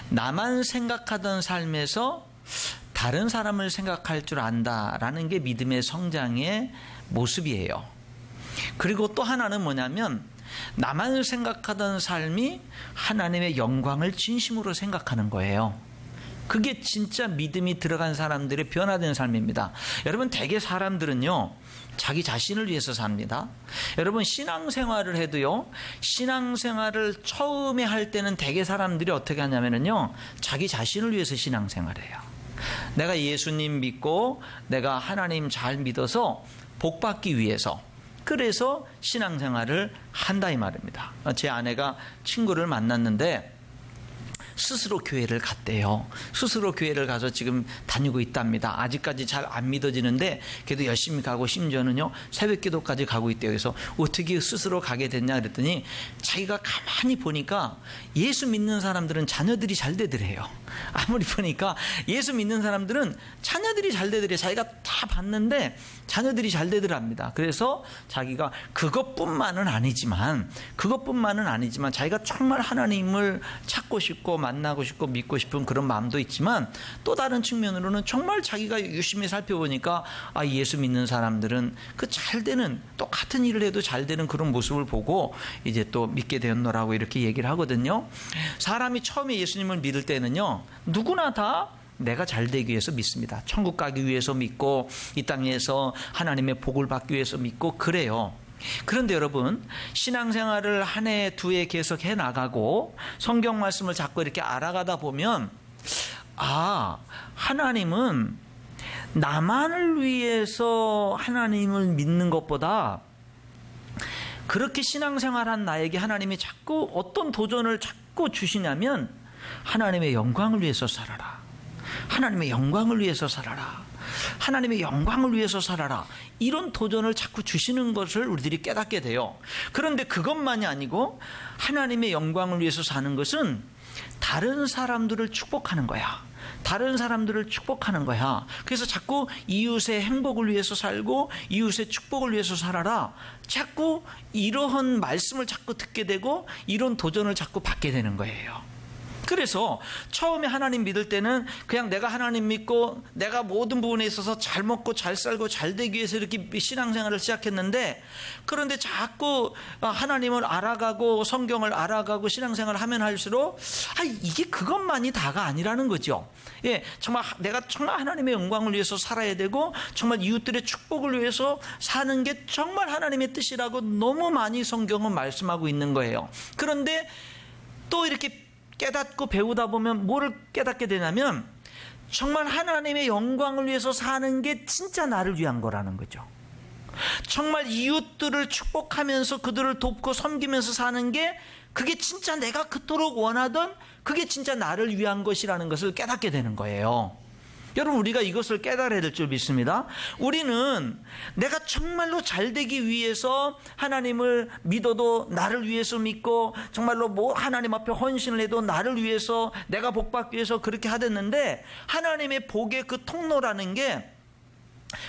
나만 생각하던 삶에서 다른 사람을 생각할 줄 안다라는 게 믿음의 성장의 모습이에요. 그리고 또 하나는 뭐냐면 나만 생각하던 삶이 하나님의 영광을 진심으로 생각하는 거예요. 그게 진짜 믿음이 들어간 사람들의 변화된 삶입니다. 여러분, 대개 사람들은요 자기 자신을 위해서 삽니다. 여러분, 신앙생활을 해도요, 신앙생활을 처음에 할 때는 대개 사람들이 어떻게 하냐면요, 자기 자신을 위해서 신앙생활을 해요. 내가 예수님 믿고 내가 하나님 잘 믿어서 복 받기 위해서, 그래서 신앙생활을 한다 이 말입니다. 제 아내가 친구를 만났는데 스스로 교회를 갔대요. 스스로 교회를 가서 지금 다니고 있답니다. 아직까지 잘 안 믿어지는데 그래도 열심히 가고 심지어는요 새벽 기도까지 가고 있대요. 그래서 어떻게 스스로 가게 됐냐 그랬더니 자기가 가만히 보니까 예수 믿는 사람들은 자녀들이 잘 되더래요. 아무리 보니까 예수 믿는 사람들은 자녀들이 잘 되더래요. 자기가 다 봤는데 자녀들이 잘 되더랍니다. 그래서 자기가 그것뿐만은 아니지만 자기가 정말 하나님을 찾고 싶고 만나고 싶고 믿고 싶은 그런 마음도 있지만, 또 다른 측면으로는 정말 자기가 유심히 살펴보니까 예수 믿는 사람들은 그 잘되는, 똑같은 일을 해도 잘되는 그런 모습을 보고 이제 또 믿게 되었노라고 이렇게 얘기를 하거든요. 사람이 처음에 예수님을 믿을 때는요 누구나 다 내가 잘 되기 위해서 믿습니다. 천국 가기 위해서 믿고 이 땅에서 하나님의 복을 받기 위해서 믿고 그래요. 그런데 여러분, 신앙생활을 한 해, 두 해 계속 해 나가고 성경 말씀을 자꾸 이렇게 알아가다 보면 하나님은 나만을 위해서 하나님을 믿는 것보다 그렇게 신앙생활한 나에게 하나님이 자꾸 어떤 도전을 자꾸 주시냐면 하나님의 영광을 위해서 살아라. 하나님의 영광을 위해서 살아라. 하나님의 영광을 위해서 살아라. 이런 도전을 자꾸 주시는 것을 우리들이 깨닫게 돼요. 그런데 그것만이 아니고 하나님의 영광을 위해서 사는 것은 다른 사람들을 축복하는 거야. 다른 사람들을 축복하는 거야. 그래서 자꾸 이웃의 행복을 위해서 살고 이웃의 축복을 위해서 살아라. 자꾸 이러한 말씀을 자꾸 듣게 되고 이런 도전을 자꾸 받게 되는 거예요. 그래서 처음에 하나님 믿을 때는 그냥 내가 하나님 믿고 내가 모든 부분에 있어서 잘 먹고 잘 살고 잘 되기 위해서 이렇게 신앙생활을 시작했는데, 그런데 자꾸 하나님을 알아가고 성경을 알아가고 신앙생활을 하면 할수록 이게 그것만이 다가 아니라는 거죠. 정말 내가 정말 하나님의 영광을 위해서 살아야 되고 정말 이웃들의 축복을 위해서 사는 게 정말 하나님의 뜻이라고 너무 많이 성경은 말씀하고 있는 거예요. 그런데 또 이렇게 깨닫고 배우다 보면 뭐를 깨닫게 되냐면 정말 하나님의 영광을 위해서 사는 게 진짜 나를 위한 거라는 거죠. 정말 이웃들을 축복하면서 그들을 돕고 섬기면서 사는 게 그게 진짜 내가 그토록 원하던 그게 진짜 나를 위한 것이라는 것을 깨닫게 되는 거예요. 여러분, 우리가 이것을 깨달아야 될 줄 믿습니다. 우리는 내가 정말로 잘 되기 위해서 하나님을 믿어도 나를 위해서 믿고 정말로 하나님 앞에 헌신을 해도 나를 위해서 내가 복받기 위해서 그렇게 하댔는데, 하나님의 복의 그 통로라는 게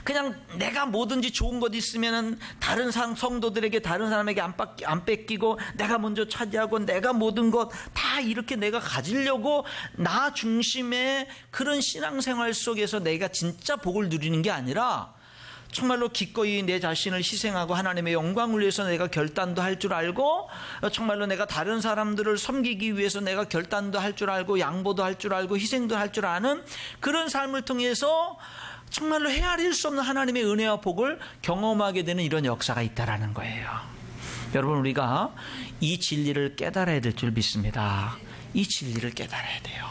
그냥 내가 뭐든지 좋은 것 있으면 다른 성도들에게 다른 사람에게 안 뺏기고 내가 먼저 차지하고 내가 모든 것 다 이렇게 내가 가지려고 나 중심의 그런 신앙생활 속에서 내가 진짜 복을 누리는 게 아니라 정말로 기꺼이 내 자신을 희생하고 하나님의 영광을 위해서 내가 결단도 할 줄 알고 정말로 내가 다른 사람들을 섬기기 위해서 내가 결단도 할 줄 알고 양보도 할 줄 알고 희생도 할 줄 아는 그런 삶을 통해서 정말로 헤아릴 수 없는 하나님의 은혜와 복을 경험하게 되는 이런 역사가 있다라는 거예요. 여러분, 우리가 이 진리를 깨달아야 될 줄 믿습니다. 이 진리를 깨달아야 돼요.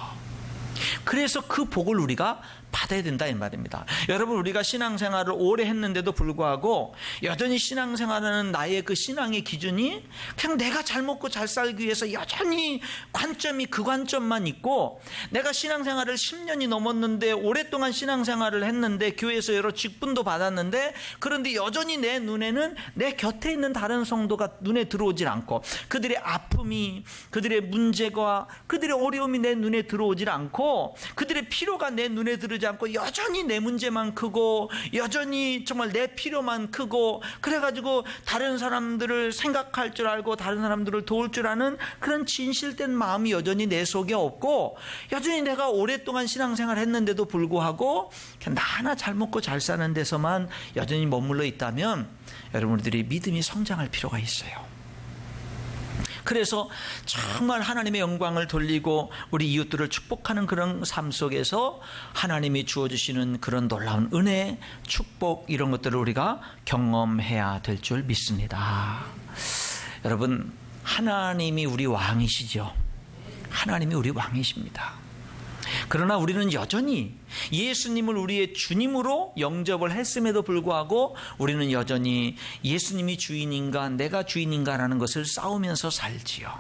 그래서 그 복을 우리가 받아야 된다 이 말입니다. 여러분, 우리가 신앙생활을 오래 했는데도 불구하고 여전히 신앙생활하는 나의 그 신앙의 기준이 그냥 내가 잘 먹고 잘 살기 위해서 여전히 관점이 그 관점만 있고, 내가 신앙생활을 10년이 넘었는데 오랫동안 신앙생활을 했는데 교회에서 여러 직분도 받았는데, 그런데 여전히 내 눈에는 내 곁에 있는 다른 성도가 눈에 들어오질 않고 그들의 아픔이, 그들의 문제가, 그들의 어려움이 내 눈에 들어오질 않고 그들의 필요가 내 눈에 들어오지 들지 않고 여전히 내 문제만 크고 여전히 정말 내 필요만 크고, 그래가지고 다른 사람들을 생각할 줄 알고 다른 사람들을 도울 줄 아는 그런 진실된 마음이 여전히 내 속에 없고, 여전히 내가 오랫동안 신앙생활 했는데도 불구하고 그냥 나 하나 잘 먹고 잘 사는 데서만 여전히 머물러 있다면 여러분들이 믿음이 성장할 필요가 있어요. 그래서 정말 하나님의 영광을 돌리고 우리 이웃들을 축복하는 그런 삶 속에서 하나님이 주어주시는 그런 놀라운 은혜, 축복, 이런 것들을 우리가 경험해야 될 줄 믿습니다. 여러분, 하나님이 우리 왕이시죠. 하나님이 우리 왕이십니다. 그러나 우리는 여전히 예수님을 우리의 주님으로 영접을 했음에도 불구하고 우리는 여전히 예수님이 주인인가 내가 주인인가라는 것을 싸우면서 살지요.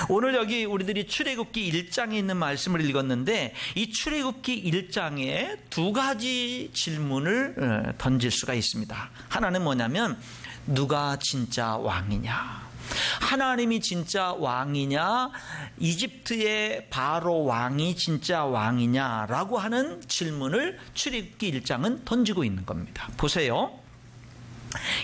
오늘 여기 우리들이 출애굽기 1장에 있는 말씀을 읽었는데, 이 출애굽기 1장에 두 가지 질문을 던질 수가 있습니다. 하나는 뭐냐면, 누가 진짜 왕이냐? 하나님이 진짜 왕이냐, 이집트의 바로 왕이 진짜 왕이냐라고 하는 질문을 출애굽기 1장은 던지고 있는 겁니다. 보세요.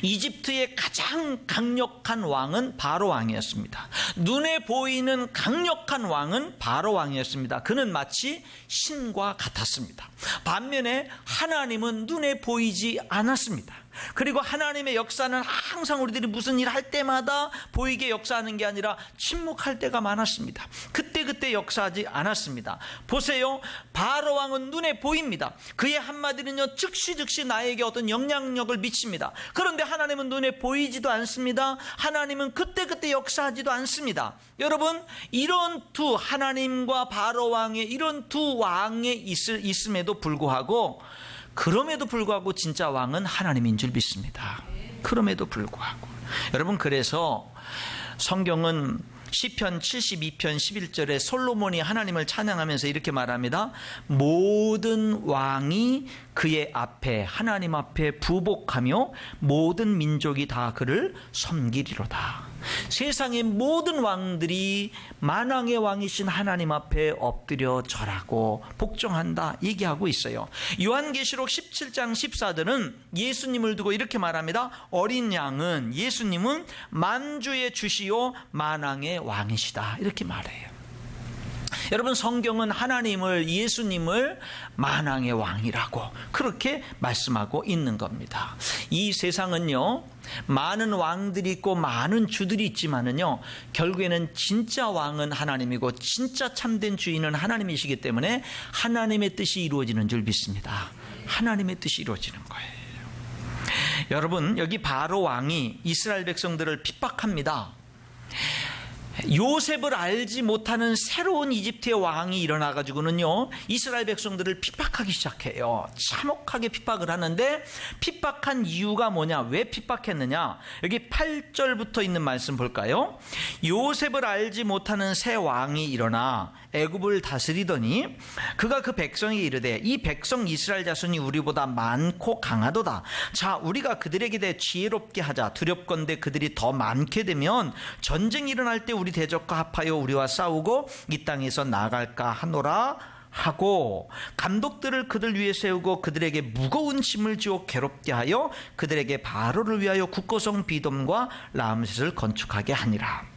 이집트의 가장 강력한 왕은 바로 왕이었습니다. 눈에 보이는 강력한 왕은 바로 왕이었습니다. 그는 마치 신과 같았습니다. 반면에 하나님은 눈에 보이지 않았습니다. 그리고 하나님의 역사는 항상 우리들이 무슨 일 할 때마다 보이게 역사하는 게 아니라 침묵할 때가 많았습니다. 그때 역사하지 않았습니다. 보세요. 바로 왕은 눈에 보입니다. 그의 한마디는요, 즉시 나에게 어떤 영향력을 미칩니다. 그런데 하나님은 눈에 보이지도 않습니다. 하나님은 그때 역사하지도 않습니다. 여러분, 이런 두, 하나님과 바로 왕의 이런 두 왕에 있음에도 불구하고, 그럼에도 불구하고 진짜 왕은 하나님인 줄 믿습니다. 그럼에도 불구하고. 여러분, 그래서 성경은 시편 72편 11절에 솔로몬이 하나님을 찬양하면서 이렇게 말합니다. 모든 왕이 그의 앞에, 하나님 앞에 부복하며 모든 민족이 다 그를 섬기리로다. 세상의 모든 왕들이 만왕의 왕이신 하나님 앞에 엎드려 절하고 복종한다 얘기하고 있어요. 요한계시록 17장 14절은 예수님을 두고 이렇게 말합니다. 어린 양은, 예수님은 만주의 주시요 만왕의 왕이시다, 이렇게 말해요. 여러분, 성경은 하나님을, 예수님을 만왕의 왕이라고 그렇게 말씀하고 있는 겁니다. 이 세상은요, 많은 왕들이 있고 많은 주들이 있지만은요, 결국에는 진짜 왕은 하나님이고 진짜 참된 주인은 하나님이시기 때문에 하나님의 뜻이 이루어지는 줄 믿습니다. 하나님의 뜻이 이루어지는 거예요. 여러분, 여기 바로 왕이 이스라엘 백성들을 핍박합니다. 요셉을 알지 못하는 새로운 이집트의 왕이 일어나가지고는요, 이스라엘 백성들을 핍박하기 시작해요. 참혹하게 핍박을 하는데, 핍박한 이유가 뭐냐, 왜 핍박했느냐, 여기 8절부터 있는 말씀 볼까요? 요셉을 알지 못하는 새 왕이 일어나 애굽을 다스리더니 그가 그 백성에게 이르되, 이 백성 이스라엘 자손이 우리보다 많고 강하도다. 자, 우리가 그들에게 대해 지혜롭게 하자. 두렵건대 그들이 더 많게 되면 전쟁이 일어날 때 우리 대적과 합하여 우리와 싸우고 이 땅에서 나갈까 하노라 하고, 감독들을 그들 위에 세우고 그들에게 무거운 짐을 지어 괴롭게 하여 그들에게 바로를 위하여 국고성 비돔과 라암셋을 건축하게 하니라.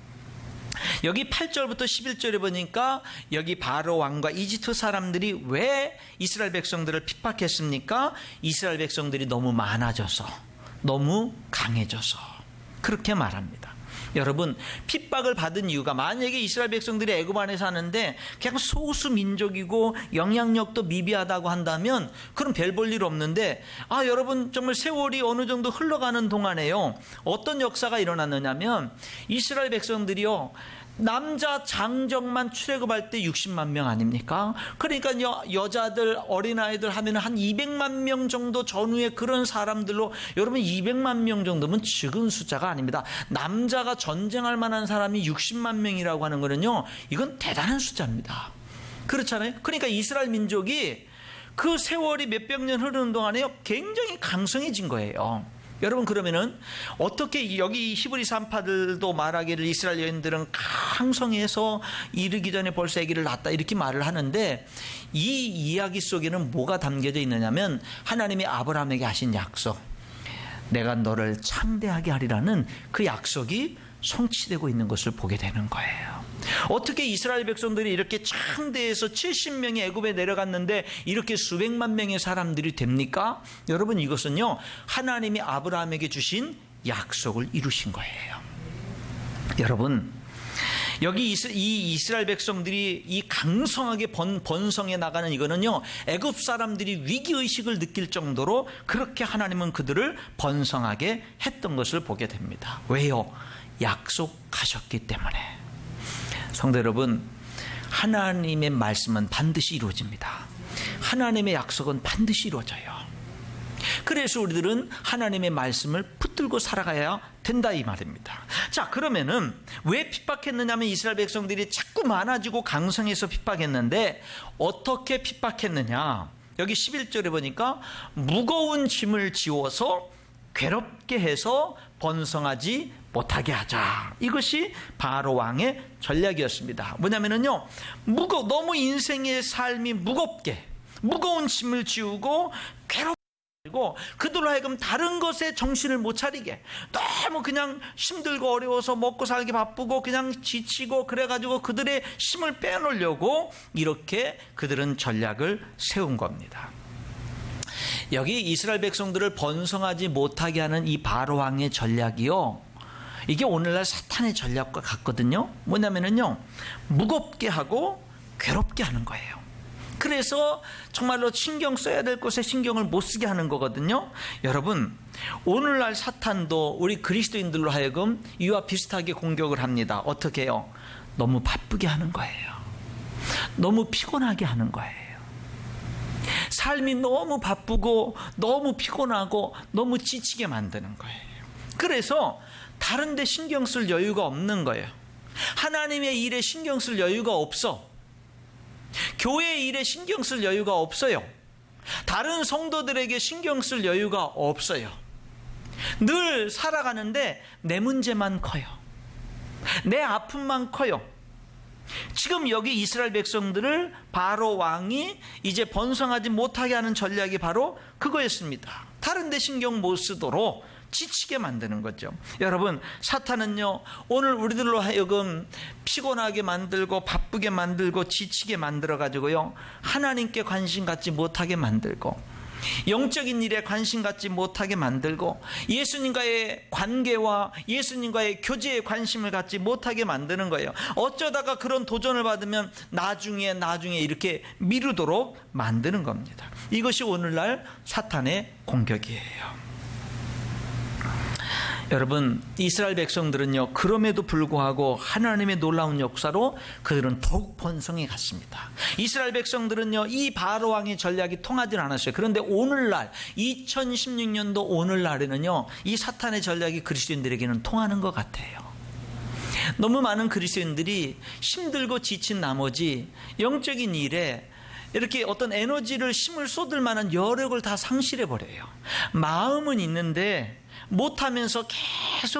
여기 8절부터 11절에 보니까 여기 바로 왕과 이집트 사람들이 왜 이스라엘 백성들을 핍박했습니까? 이스라엘 백성들이 너무 많아져서, 너무 강해져서 그렇게 말합니다. 여러분, 핍박을 받은 이유가, 만약에 이스라엘 백성들이 애굽 안에 사는데 그냥 소수 민족이고 영향력도 미비하다고 한다면 그럼 별 볼 일 없는데, 여러분, 정말 세월이 어느 정도 흘러가는 동안에요, 어떤 역사가 일어났느냐면, 이스라엘 백성들이요, 남자 장정만 출애굽할 때 60만 명 아닙니까? 그러니까 여자들, 어린아이들 하면 한 200만 명 정도 전후에 그런 사람들로, 여러분 200만 명 정도면 적은 숫자가 아닙니다. 남자가 전쟁할 만한 사람이 60만 명이라고 하는 거는요, 이건 대단한 숫자입니다. 그렇잖아요. 그러니까 이스라엘 민족이 그 세월이 몇백 년 흐르는 동안에요, 굉장히 강성해진 거예요. 여러분, 그러면은 어떻게 여기 히브리 산파들도 말하기를 이스라엘 여인들은 강성해서 이르기 전에 벌써 아기를 낳았다 이렇게 말을 하는데, 이 이야기 속에는 뭐가 담겨져 있느냐면 하나님이 아브라함에게 하신 약속, 내가 너를 창대하게 하리라는 그 약속이 성취되고 있는 것을 보게 되는 거예요. 어떻게 이스라엘 백성들이 이렇게 창대해서 70명이 애굽에 내려갔는데 이렇게 수백만 명의 사람들이 됩니까? 여러분, 이것은요, 하나님이 아브라함에게 주신 약속을 이루신 거예요. 여러분, 여기 이 이스라엘 백성들이 이 강성하게 번성해 나가는 이거는요, 애굽 사람들이 위기의식을 느낄 정도로 그렇게 하나님은 그들을 번성하게 했던 것을 보게 됩니다. 왜요? 약속하셨기 때문에. 성도 여러분, 하나님의 말씀은 반드시 이루어집니다. 하나님의 약속은 반드시 이루어져요. 그래서 우리들은 하나님의 말씀을 붙들고 살아가야 된다 이 말입니다. 자, 그러면은 왜 핍박했느냐면 이스라엘 백성들이 자꾸 많아지고 강성해서 핍박했는데 어떻게 핍박했느냐? 여기 11절에 보니까 무거운 짐을 지워서 괴롭게 해서 번성하지 못하게 하자. 이것이 바로 왕의 전략이었습니다. 뭐냐면요, 너무 인생의 삶이 무거운 짐을 지우고 괴롭히고 그들로 하여금 다른 것에 정신을 못 차리게, 너무 그냥 힘들고 어려워서 먹고 살기 바쁘고 그냥 지치고 그래가지고 그들의 힘을 빼놓으려고 이렇게 그들은 전략을 세운 겁니다. 여기 이스라엘 백성들을 번성하지 못하게 하는 이 바로 왕의 전략이요, 이게 오늘날 사탄의 전략과 같거든요. 뭐냐면요, 무겁게 하고 괴롭게 하는 거예요. 그래서 정말로 신경 써야 될 것에 신경을 못 쓰게 하는 거거든요. 여러분, 오늘날 사탄도 우리 그리스도인들로 하여금 이와 비슷하게 공격을 합니다. 어떻게 해요? 너무 바쁘게 하는 거예요. 너무 피곤하게 하는 거예요. 삶이 너무 바쁘고 너무 피곤하고 너무 지치게 만드는 거예요. 그래서 다른 데 신경 쓸 여유가 없는 거예요. 하나님의 일에 신경 쓸 여유가 없어. 교회의 일에 신경 쓸 여유가 없어요. 다른 성도들에게 신경 쓸 여유가 없어요. 늘 살아가는데 내 문제만 커요. 내 아픔만 커요. 지금 여기 이스라엘 백성들을 바로 왕이 이제 번성하지 못하게 하는 전략이 바로 그거였습니다. 다른 데 신경 못 쓰도록 지치게 만드는 거죠. 여러분, 사탄은요, 오늘 우리들로 하여금 피곤하게 만들고 바쁘게 만들고 지치게 만들어 가지고요, 하나님께 관심 갖지 못하게 만들고 영적인 일에 관심 갖지 못하게 만들고 예수님과의 관계와 예수님과의 교제에 관심을 갖지 못하게 만드는 거예요. 어쩌다가 그런 도전을 받으면 나중에 이렇게 미루도록 만드는 겁니다. 이것이 오늘날 사탄의 공격이에요. 여러분, 이스라엘 백성들은요, 그럼에도 불구하고 하나님의 놀라운 역사로 그들은 더욱 번성해 갔습니다. 이스라엘 백성들은요, 이 바로 왕의 전략이 통하지 않았어요. 그런데 오늘날 2016년도 오늘날에는요, 이 사탄의 전략이 그리스도인들에게는 통하는 것 같아요. 너무 많은 그리스도인들이 힘들고 지친 나머지 영적인 일에 이렇게 어떤 에너지를 힘을 쏟을 만한 여력을 다 상실해 버려요. 마음은 있는데 못하면서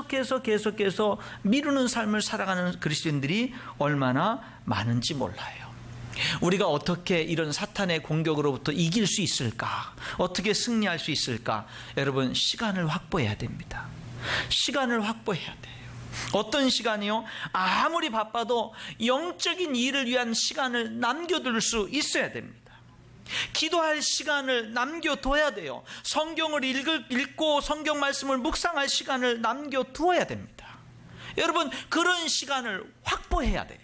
계속해서 미루는 삶을 살아가는 그리스도인들이 얼마나 많은지 몰라요. 우리가 어떻게 이런 사탄의 공격으로부터 이길 수 있을까? 어떻게 승리할 수 있을까? 여러분, 시간을 확보해야 됩니다. 시간을 확보해야 돼요. 어떤 시간이요? 아무리 바빠도 영적인 일을 위한 시간을 남겨둘 수 있어야 됩니다. 기도할 시간을 남겨둬야 돼요. 성경을 읽고 성경 말씀을 묵상할 시간을 남겨두어야 됩니다. 여러분, 그런 시간을 확보해야 돼요.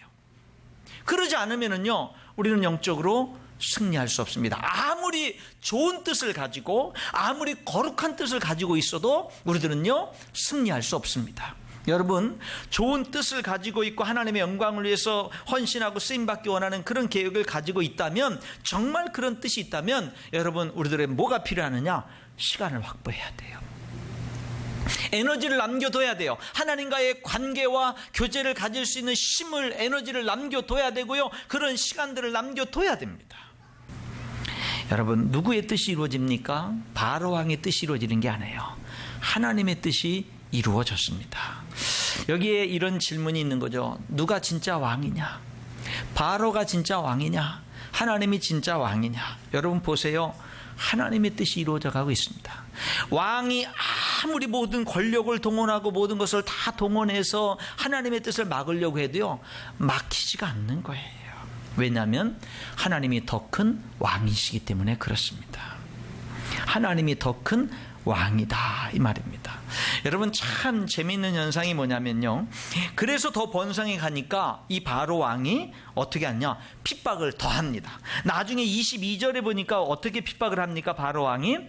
그러지 않으면요, 우리는 영적으로 승리할 수 없습니다. 아무리 좋은 뜻을 가지고 아무리 거룩한 뜻을 가지고 있어도 우리들은요, 승리할 수 없습니다. 여러분, 좋은 뜻을 가지고 있고 하나님의 영광을 위해서 헌신하고 쓰임받기 원하는 그런 계획을 가지고 있다면, 정말 그런 뜻이 있다면 여러분, 우리들의 뭐가 필요하느냐? 시간을 확보해야 돼요. 에너지를 남겨둬야 돼요. 하나님과의 관계와 교제를 가질 수 있는 힘을, 에너지를 남겨둬야 되고요, 그런 시간들을 남겨둬야 됩니다. 여러분, 누구의 뜻이 이루어집니까? 바로 왕의 뜻이 이루어지는 게 아니에요. 하나님의 뜻이 이루어졌습니다. 여기에 이런 질문이 있는 거죠. 누가 진짜 왕이냐? 바로가 진짜 왕이냐? 하나님이 진짜 왕이냐? 여러분 보세요. 하나님의 뜻이 이루어져 가고 있습니다. 왕이 아무리 모든 권력을 동원하고 모든 것을 다 동원해서 하나님의 뜻을 막으려고 해도요, 막히지가 않는 거예요. 왜냐하면 하나님이 더 큰 왕이시기 때문에 그렇습니다. 하나님이 더 큰 왕이다 이 말입니다. 여러분 참 재미있는 현상이 뭐냐면요, 그래서 더 번성해 가니까 이 바로 왕이 어떻게 하냐, 핍박을 더 합니다. 나중에 22절에 보니까 어떻게 핍박을 합니까? 바로 왕이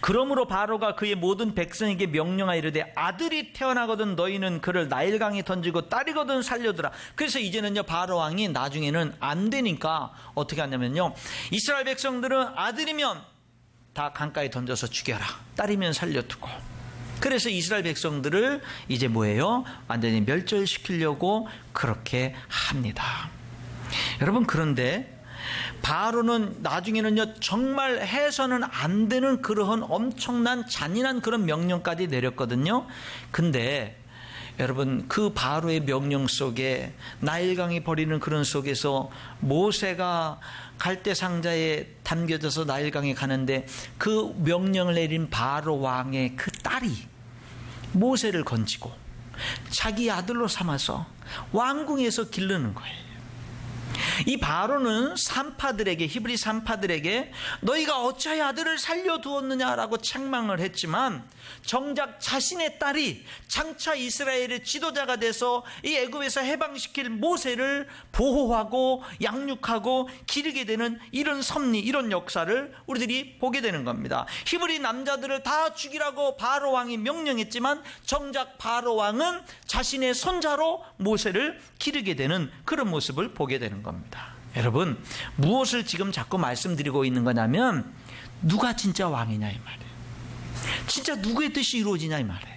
그러므로 바로가 그의 모든 백성에게 명령하여 이르되 아들이 태어나거든 너희는 그를 나일강에 던지고 딸이거든 살려두라. 그래서 이제는요, 바로 왕이 나중에는 안 되니까 어떻게 하냐면요, 이스라엘 백성들은 아들이면 다 강가에 던져서 죽여라, 딸이면 살려두고. 그래서 이스라엘 백성들을 이제 뭐예요? 완전히 멸절시키려고 그렇게 합니다. 여러분 그런데 바로는 나중에는요, 정말 해서는 안 되는 그러한 엄청난 잔인한 그런 명령까지 내렸거든요. 근데 여러분 그 바로의 명령 속에, 나일강이 버리는 그런 속에서 모세가 갈대 상자에 담겨져서 나일강에 가는데 그 명령을 내린 바로 왕의 그 딸이 모세를 건지고 자기 아들로 삼아서 왕궁에서 기르는 거예요. 이 바로는 산파들에게, 히브리 산파들에게 너희가 어찌하여 아들을 살려두었느냐라고 책망을 했지만, 정작 자신의 딸이 장차 이스라엘의 지도자가 돼서 이 애굽에서 해방시킬 모세를 보호하고 양육하고 기르게 되는 이런 섭리, 이런 역사를 우리들이 보게 되는 겁니다. 히브리 남자들을 다 죽이라고 바로 왕이 명령했지만 정작 바로 왕은 자신의 손자로 모세를 기르게 되는 그런 모습을 보게 되는 겁니다. 여러분 무엇을 지금 자꾸 말씀드리고 있는 거냐면, 누가 진짜 왕이냐 이 말이에요. 진짜 누구의 뜻이 이루어지냐 이 말이에요.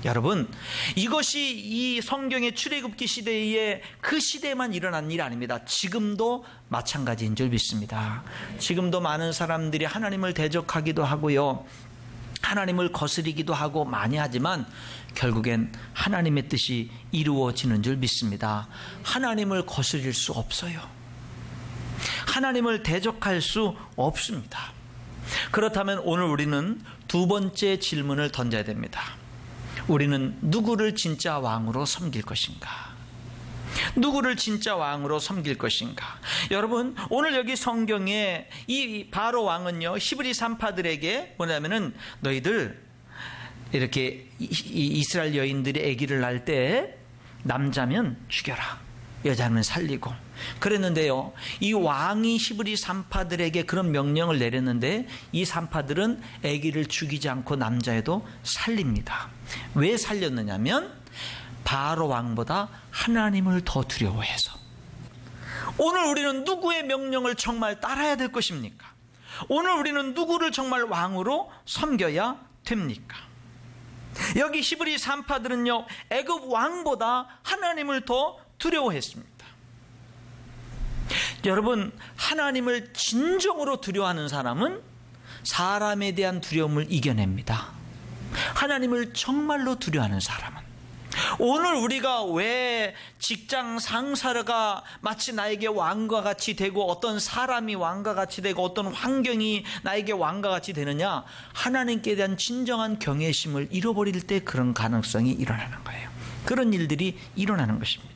여러분 이것이 이 성경의 출애굽기 시대에 그 시대에만 일어난 일이 아닙니다. 지금도 마찬가지인 줄 믿습니다. 지금도 많은 사람들이 하나님을 대적하기도 하고요, 하나님을 거스리기도 하고 많이 하지만 결국엔 하나님의 뜻이 이루어지는 줄 믿습니다. 하나님을 거스릴 수 없어요. 하나님을 대적할 수 없습니다. 그렇다면 오늘 우리는 두 번째 질문을 던져야 됩니다. 우리는 누구를 진짜 왕으로 섬길 것인가? 누구를 진짜 왕으로 섬길 것인가? 여러분 오늘 여기 성경에 이 바로 왕은요, 히브리 산파들에게 뭐냐면은 너희들 이렇게 이스라엘 여인들이 아기를 낳을 때 남자면 죽여라, 여자는 살리고 그랬는데요, 이 왕이 히브리 산파들에게 그런 명령을 내렸는데 이 산파들은 아기를 죽이지 않고 남자애도 살립니다. 왜 살렸느냐면 바로 왕보다 하나님을 더 두려워해서. 오늘 우리는 누구의 명령을 정말 따라야 될 것입니까? 오늘 우리는 누구를 정말 왕으로 섬겨야 됩니까? 여기 히브리 산파들은요, 애굽 왕보다 하나님을 더 두려워했습니다. 여러분 하나님을 진정으로 두려워하는 사람은 사람에 대한 두려움을 이겨냅니다. 하나님을 정말로 두려워하는 사람은. 오늘 우리가 왜 직장 상사가 마치 나에게 왕과 같이 되고 어떤 사람이 왕과 같이 되고 어떤 환경이 나에게 왕과 같이 되느냐? 하나님께 대한 진정한 경외심을 잃어버릴 때 그런 가능성이 일어나는 거예요. 그런 일들이 일어나는 것입니다.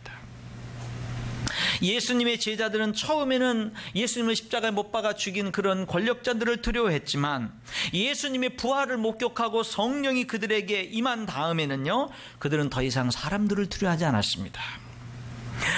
예수님의 제자들은 처음에는 예수님을 십자가에 못 박아 죽인 그런 권력자들을 두려워했지만 예수님의 부활을 목격하고 성령이 그들에게 임한 다음에는요, 그들은 더 이상 사람들을 두려워하지 않았습니다.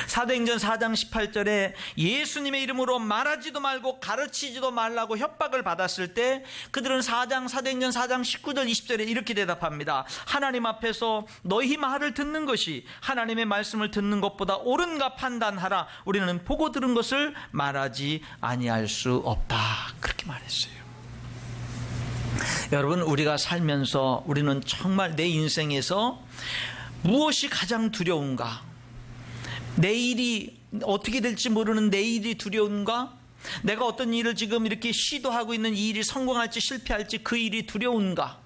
사도행전 4장 18절에 예수님의 이름으로 말하지도 말고 가르치지도 말라고 협박을 받았을 때 그들은 사도행전 4장 19절 20절에 이렇게 대답합니다. 하나님 앞에서 너희 말을 듣는 것이 하나님의 말씀을 듣는 것보다 옳은가 판단하라. 우리는 보고 들은 것을 말하지 아니할 수 없다. 그렇게 말했어요. 여러분 우리가 살면서 우리는 정말 내 인생에서 무엇이 가장 두려운가? 내일이 어떻게 될지 모르는 내일이 두려운가? 내가 어떤 일을 지금 이렇게 시도하고 있는 이 일이 성공할지 실패할지 그 일이 두려운가?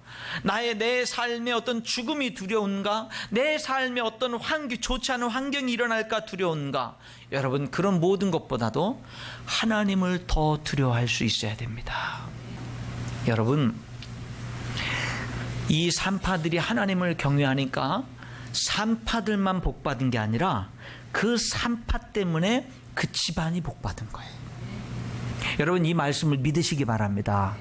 내 삶에 어떤 죽음이 두려운가? 내 삶에 어떤 좋지 않은 환경이 일어날까 두려운가? 여러분, 그런 모든 것보다도 하나님을 더 두려워할 수 있어야 됩니다. 여러분, 이 산파들이 하나님을 경외하니까 산파들만 복받은 게 아니라 그 산파 때문에 그 집안이 복받은 거예요. 여러분, 이 말씀을 믿으시기 바랍니다.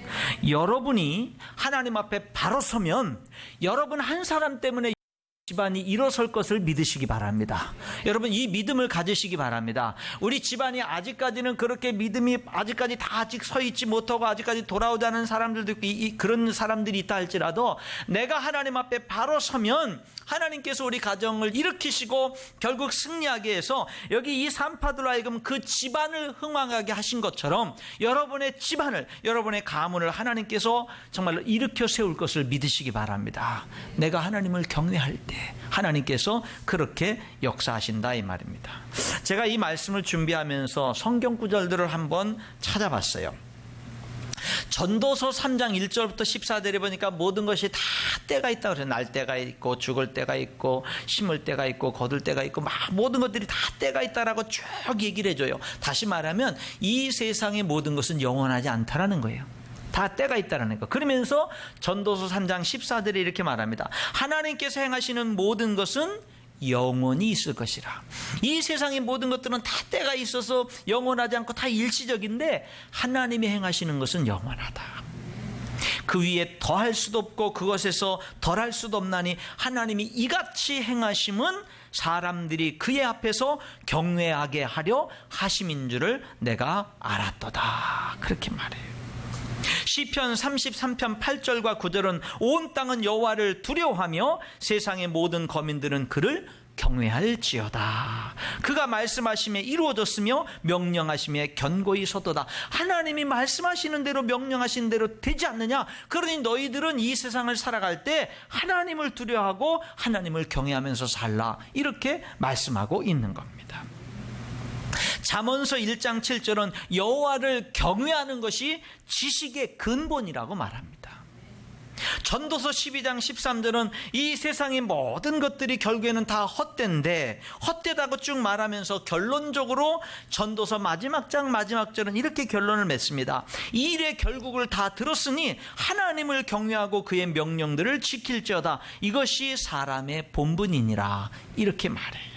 여러분이 하나님 앞에 바로 서면 여러분 한 사람 때문에 집안이 일어설 것을 믿으시기 바랍니다. 여러분, 이 믿음을 가지시기 바랍니다. 우리 집안이 아직까지는 그렇게 믿음이 아직까지 다 아직 서 있지 못하고 아직까지 돌아오지 않은 사람들도 있고 그런 사람들이 있다 할지라도 내가 하나님 앞에 바로 서면 하나님께서 우리 가정을 일으키시고 결국 승리하게 해서 여기 이 산파들로 하여금 그 집안을 흥왕하게 하신 것처럼 여러분의 집안을, 여러분의 가문을 하나님께서 정말로 일으켜 세울 것을 믿으시기 바랍니다. 내가 하나님을 경외할 때 하나님께서 그렇게 역사하신다, 이 말입니다. 제가 이 말씀을 준비하면서 성경 구절들을 한번 찾아봤어요. 전도서 3장 1절부터 14절에 보니까 모든 것이 다 때가 있다고 그래요. 날 때가 있고 죽을 때가 있고 심을 때가 있고 거둘 때가 있고 막 모든 것들이 다 때가 있다라고 쭉 얘기를 해줘요. 다시 말하면 이 세상의 모든 것은 영원하지 않다라는 거예요. 다 때가 있다는 거. 그러면서 전도서 3장 14절에 이렇게 말합니다. 하나님께서 행하시는 모든 것은 영원히 있을 것이라. 이 세상의 모든 것들은 다 때가 있어서 영원하지 않고 다 일시적인데 하나님이 행하시는 것은 영원하다. 그 위에 더할 수도 없고 그것에서 덜할 수도 없나니 하나님이 이같이 행하심은 사람들이 그의 앞에서 경외하게 하려 하심인 줄을 내가 알았도다. 그렇게 말해요. 시편 33편 8절과 9절은 온 땅은 여호와를 두려워하며 세상의 모든 거민들은 그를 경외할지어다. 그가 말씀하심에 이루어졌으며 명령하심에 견고히 서도다. 하나님이 말씀하시는 대로 명령하시는 대로 되지 않느냐? 그러니 너희들은 이 세상을 살아갈 때 하나님을 두려워하고 하나님을 경외하면서 살라. 이렇게 말씀하고 있는 겁니다. 잠언서 1장 7절은 여호와를 경외하는 것이 지식의 근본이라고 말합니다. 전도서 12장 13절은 이 세상의 모든 것들이 결국에는 다 헛된데 헛되다고 쭉 말하면서 결론적으로 전도서 마지막 장 마지막 절은 이렇게 결론을 맺습니다. 이 일의 결국을 다 들었으니 하나님을 경외하고 그의 명령들을 지킬지어다. 이것이 사람의 본분이니라. 이렇게 말해요.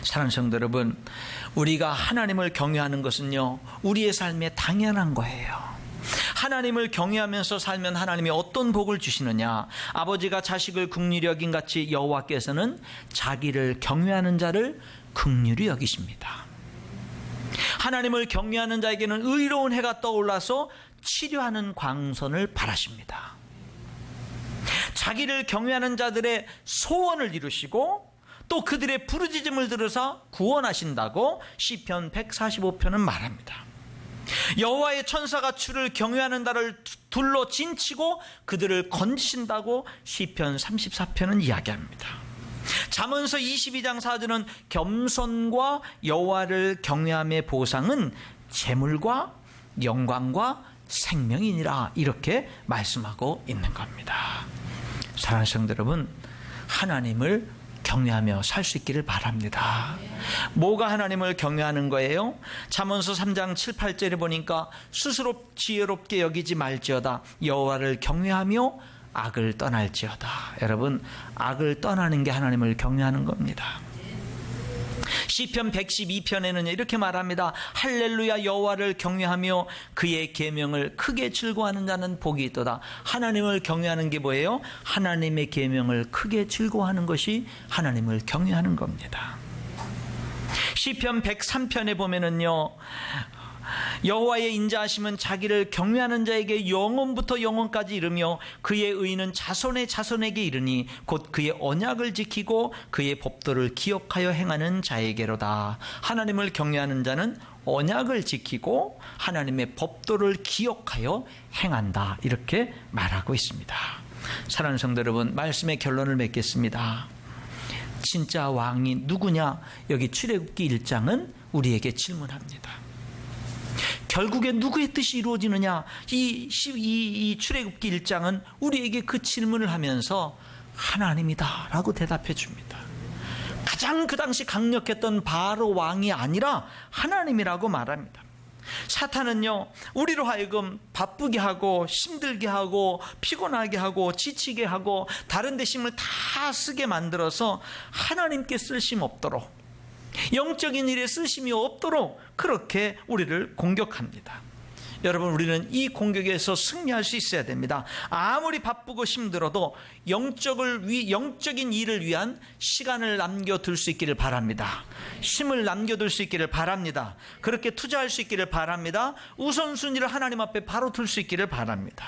사랑하는 성도 여러분, 우리가 하나님을 경외하는 것은요, 우리의 삶에 당연한 거예요. 하나님을 경외하면서 살면 하나님이 어떤 복을 주시느냐? 아버지가 자식을 긍휼히 여긴 같이 여호와께서는 자기를 경외하는 자를 긍휼히 여기십니다. 하나님을 경외하는 자에게는 의로운 해가 떠올라서 치료하는 광선을 바라십니다. 자기를 경외하는 자들의 소원을 이루시고 또 그들의 부르짖음을 들으사 구원하신다고 시편 145편은 말합니다. 여호와의 천사가 주를 경외하는 자를 둘러 진치고 그들을 건지신다고 시편 34편은 이야기합니다. 잠언서 22장 4절은 겸손과 여호와를 경외함의 보상은 재물과 영광과 생명이니라. 이렇게 말씀하고 있는 겁니다. 사랑하는 성도 여러분, 하나님을 경외하며 살 수 있기를 바랍니다. 뭐가 하나님을 경외하는 거예요? 잠언서 3장 7, 8절에 보니까 스스로 지혜롭게 여기지 말지어다. 여호와를 경외하며 악을 떠날지어다. 여러분, 악을 떠나는 게 하나님을 경외하는 겁니다. 시편 112편에는 이렇게 말합니다. 할렐루야, 여호와를 경외하며 그의 계명을 크게 즐거워하는 자는 복이 있도다. 하나님을 경외하는 게 뭐예요? 하나님의 계명을 크게 즐거워하는 것이 하나님을 경외하는 겁니다. 시편 103편에 보면은요, 여호와의 인자하심은 자기를 경외하는 자에게 영원부터 영원까지 이르며 그의 의는 자손의 자손에게 이르니 곧 그의 언약을 지키고 그의 법도를 기억하여 행하는 자에게로다. 하나님을 경외하는 자는 언약을 지키고 하나님의 법도를 기억하여 행한다. 이렇게 말하고 있습니다. 사랑하는 성도 여러분, 말씀의 결론을 맺겠습니다. 진짜 왕이 누구냐? 여기 출애굽기 1장은 우리에게 질문합니다. 결국에 누구의 뜻이 이루어지느냐? 이 출애굽기 1장은 우리에게 그 질문을 하면서 하나님이다 라고 대답해 줍니다. 가장 그 당시 강력했던 바로 왕이 아니라 하나님이라고 말합니다. 사탄은요, 우리로 하여금 바쁘게 하고 힘들게 하고 피곤하게 하고 지치게 하고 다른 데 힘을 다 쓰게 만들어서 하나님께 쓸 힘 없도록, 영적인 일에 쓸 힘이 없도록 그렇게 우리를 공격합니다. 여러분, 우리는 이 공격에서 승리할 수 있어야 됩니다. 아무리 바쁘고 힘들어도 영적인 일을 위한 시간을 남겨둘 수 있기를 바랍니다. 힘을 남겨둘 수 있기를 바랍니다. 그렇게 투자할 수 있기를 바랍니다. 우선순위를 하나님 앞에 바로 둘 수 있기를 바랍니다.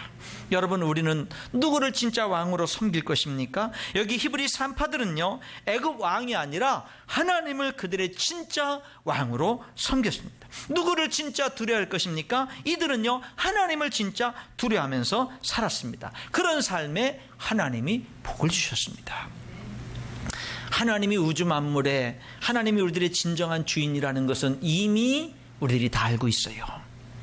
여러분, 우리는 누구를 진짜 왕으로 섬길 것입니까? 여기 히브리 산파들은요, 애굽 왕이 아니라 하나님을 그들의 진짜 왕으로 섬겼습니다. 누구를 진짜 두려워할 것입니까? 이들은요, 하나님을 진짜 두려워하면서 살았습니다. 그런 삶에 하나님이 복을 주셨습니다. 하나님이 우주 만물에, 하나님이 우리들의 진정한 주인이라는 것은 이미 우리들이 다 알고 있어요.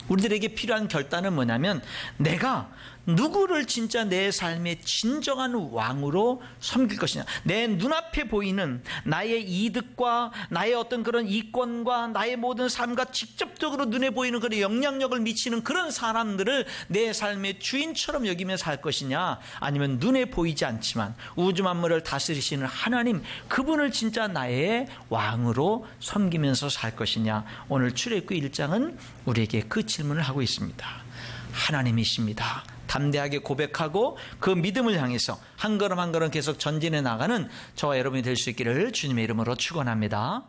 우리들에게 필요한 결단은 뭐냐면, 내가 누구를 진짜 내 삶의 진정한 왕으로 섬길 것이냐, 내 눈앞에 보이는 나의 이득과 나의 어떤 그런 이권과 나의 모든 삶과 직접적으로 눈에 보이는 그런 영향력을 미치는 그런 사람들을 내 삶의 주인처럼 여기며 살 것이냐, 아니면 눈에 보이지 않지만 우주 만물을 다스리시는 하나님, 그분을 진짜 나의 왕으로 섬기면서 살 것이냐. 오늘 출애굽기 1장은 우리에게 그 질문을 하고 있습니다. 하나님이십니다. 담대하게 고백하고 그 믿음을 향해서 한 걸음 한 걸음 계속 전진해 나가는 저와 여러분이 될 수 있기를 주님의 이름으로 축원합니다.